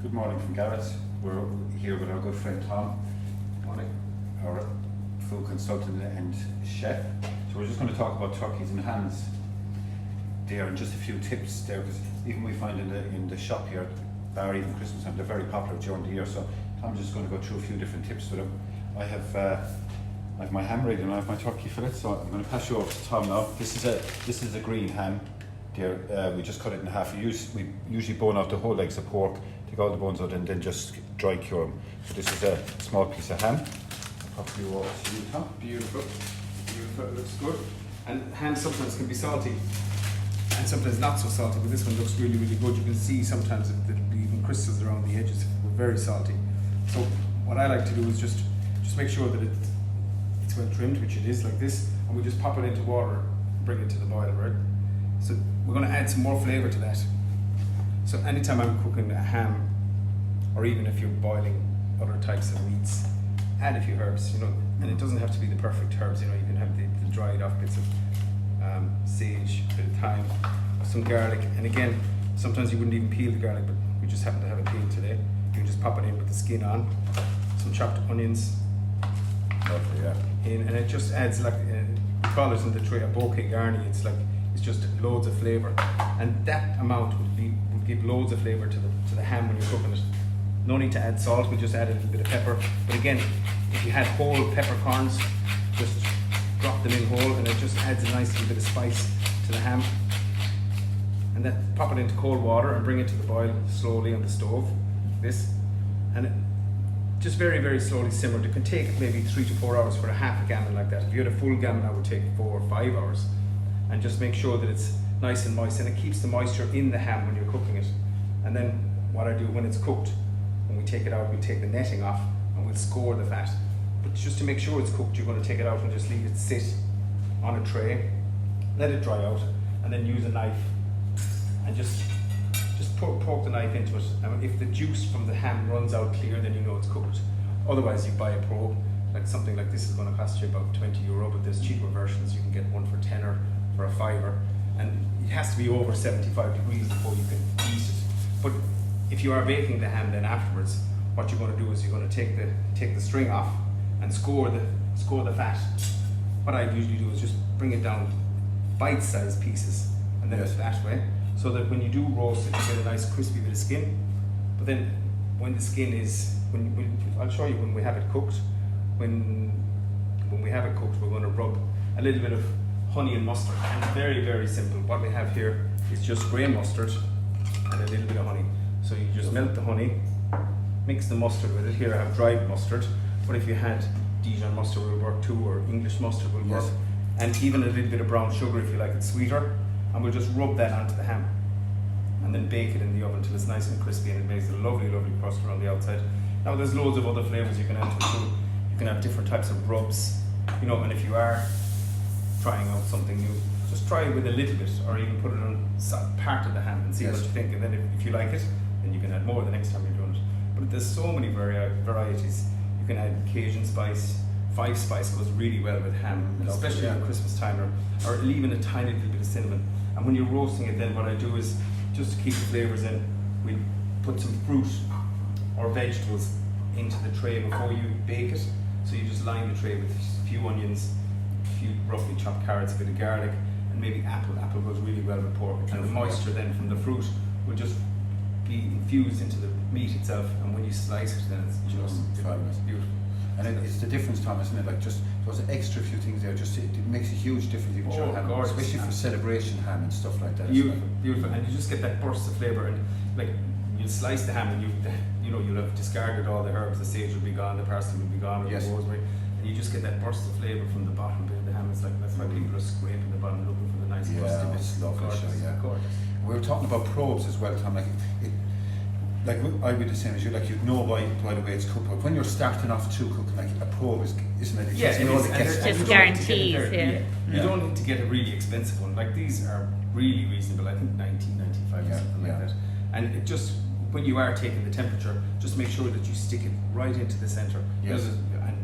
Good morning from Garrett. We're here with our good friend Tom. Morning. Our food consultant and chef. So we're just going to talk about turkeys and hams there, and just a few tips there, because even we find in the shop here, bar even Christmas time, they're very popular during the year. So Tom's just going to go through a few different tips with them. I have my ham ready and I have my turkey fillet, so I'm going to pass you over to Tom now. This is a green ham. There, we just cut it in half. We usually bone out the whole legs of pork, take all the bones out, and then just dry cure them. So this is a small piece of ham. I'll pop you over to you, Tom. Beautiful. Beautiful. It looks good. And ham sometimes can be salty, and sometimes not so salty. But this one looks really, really good. You can see sometimes there'll be even crystals around the edges. They're very salty. So what I like to do is just make sure that it's well trimmed, which it is, like this, and we just pop it into water, and bring it to the boil, right? So we're going to add some more flavour to that. So anytime I'm cooking a ham, or even if you're boiling other types of meats, add a few herbs, and it doesn't have to be the perfect herbs, you can have the dried off bits of sage, a bit of thyme, some garlic, and again, sometimes you wouldn't even peel the garlic, but we just happen to have it peeled today. You can just pop it in with the skin on, some chopped onions, Lovely, yeah. and it just adds, like, we call it in the tray a bouquet garni. It's just loads of flavour, and that amount would give loads of flavour to the ham when you're cooking it. No need to add salt, we just add a little bit of pepper. But again, if you had whole peppercorns, just drop them in whole, and it just adds a nice little bit of spice to the ham. And then pop it into cold water and bring it to the boil slowly on the stove, and it just very, very slowly simmered. It can take maybe 3 to 4 hours for a half a gammon like that. If you had a full gammon, that would take 4 or 5 hours. And just make sure that it's nice and moist, and it keeps the moisture in the ham when you're cooking it. And then what I do when it's cooked, when we take it out, we take the netting off and we'll score the fat. But just to make sure it's cooked, you're going to take it out and just leave it sit on a tray, let it dry out, and then use a knife and just poke the knife into it. And if the juice from the ham runs out clear, then you know it's cooked. Otherwise, you buy a probe. Like something like this is going to cost you about €20, but there's cheaper versions. You can get one for tenner, for a fiver, and it has to be over 75 degrees before you can eat it. But if you are baking the ham then afterwards, what you're going to do is you're going to take the string off and score the fat. What I usually do is just bring it down bite-sized pieces, and then it's that way, so that when you do roast it, you get a nice crispy bit of skin. But then when the skin is, I'll show you when we have it cooked. When we have it cooked, we're going to rub a little bit of honey and mustard, and it's very, very simple. What we have here is just grey mustard and a little bit of honey. So you just melt the honey, mix the mustard with it. Here I have dried mustard, but if you had Dijon mustard will work too, or English mustard will work, and even a little bit of brown sugar if you like it sweeter. And we'll just rub that onto the ham, and then bake it in the oven until it's nice and crispy, and it makes a lovely, lovely crust around the outside. Now there's loads of other flavours you can add to it too. You can have different types of rubs, and if you are trying out something new, just try it with a little bit, or even put it on part of the ham and see what you think. And then if you like it, then you can add more the next time you're doing it. But there's so many varieties. You can add Cajun spice, 5 spice goes really well with ham, especially at Christmas time, or even a tiny little bit of cinnamon. And when you're roasting it, then what I do is, just to keep the flavours in, we put some fruit or vegetables into the tray before you bake it. So you just line the tray with a few onions, a few roughly chopped carrots, a bit of garlic, and maybe apple. Apple goes really well with pork. And the moisture then from the fruit will just be infused into the meat itself, and when you slice it, then it's just beautiful. And it's the difference, Tom, isn't it? Like, just those extra few things there, just it makes a huge difference even to ham, especially for celebration ham and stuff like that. Beautiful, and you just get that burst of flavour. And like, you slice the ham, and you'll have discarded all the herbs. The sage will be gone, the parsley will be gone, or the rosemary, and you just get that burst of flavour from the bottom bit of the ham. It's like, that's why people are scraping the bottom looking for the nice crusty bit. It's lovely. We were talking about probes as well, Tom. Like I'd be the same as you. Like, you'd know by the way it's cooked. But when you're starting off to cook, like, a probe isn't it? Just guarantees. You don't need to get a really expensive one. Like, these are really reasonable. I think 1995 or something like that. And it just, when you are taking the temperature, just make sure that you stick it right into the centre. And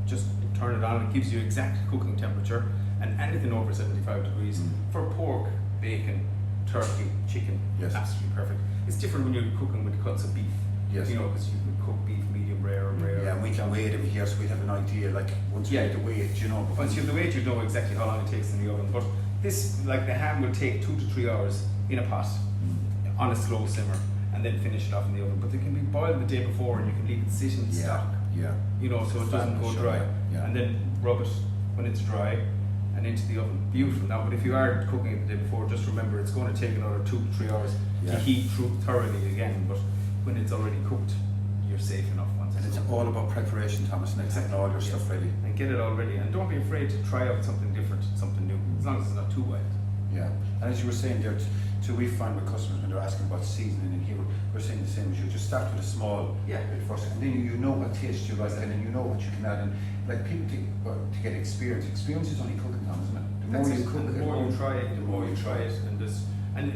just turn it on. It gives you exact cooking temperature, and anything over 75 degrees for pork, bacon, turkey, chicken, absolutely perfect. It's different when you're cooking with cuts of beef. Yes. You know, because you could cook beef medium rare or rare. Yeah, and we can weigh them here, so we have an idea. Like once we have the weight, you know. Once you have the weight, you know exactly how long it takes in the oven. But this, like the ham, will take 2 to 3 hours in a pot on a slow simmer, and then finish it off in the oven. But they can be boiled the day before, and you can leave it sit in stock. Yeah. You know, so it doesn't go dry. Yeah. And then rub it when it's dry and into the oven. Beautiful. Now, but if you are cooking it the day before, just remember it's going to take another 2 to 3 hours to heat through thoroughly again. But when it's already cooked, you're safe enough once. And it's all about preparation, Thomas, and getting all your stuff ready. And get it all ready. And don't be afraid to try out something different, something new, as long as it's not too wild. Yeah. And as you were saying there, too, we find with customers when they're asking about seasoning in here, we're saying the same as you. Just start with a small bit first, and then you know what taste you like, and then you know what you can add. And like people think to get experience. Experience is only cooking, Tom, isn't it? The more you cook, the more you try it, the more you try it. And this, and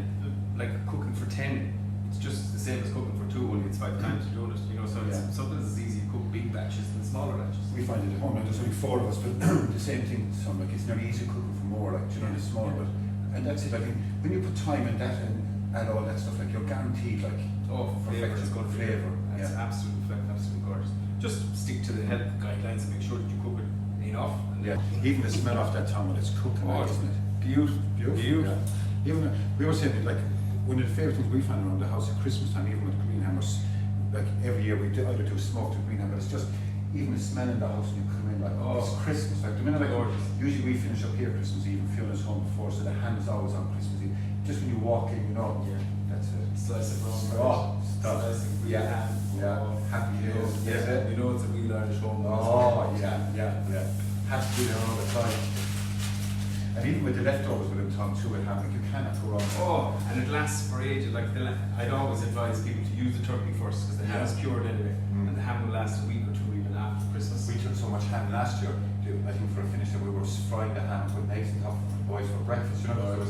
like cooking for 10, it's just the same as cooking for 2, only it's 5 times you're doing it. You know, so it's sometimes it's easy to cook big batches than smaller batches. We find it at home. Now there's only 4 of us, but the same thing. Some like it's nearly easy cooking for more, like you know, it's small, but. And that's it. Like when you put time in that and add all that stuff, like you're guaranteed, like Flavour, it's good flavour. It's absolutely gorgeous. Just stick to the health guidelines and make sure that you cook it enough. And Even the smell of that, Tom, when it's cooked, isn't it? Beautiful. Yeah. Even we were saying like one of the favourite things we find around the house at Christmas time, even with green hammers, like every year we either do smoked or green hammer. It's just even the smell in the house when you come in, like it's Christmas. Like the minute usually we finish up here Christmas Eve and Fiona's home before, so the ham is always on Christmas Eve. Just when you walk in, you know, that's it. Slice of brown. Oh, stop. Slice of green ham. Happy days. You know it's a real Irish home. Oh, yeah. Has to be there all the time. And even with the leftovers with them, Tom, too, with ham, like you cannot go wrong. Oh, and it lasts for ages. Like I'd always advise people to use the turkey first because the ham is cured anyway, and the ham will last a week or 2 even after Christmas. We took so much ham last year. I think for a finish, we were frying the ham, putting eggs on top of the boys for breakfast. You know,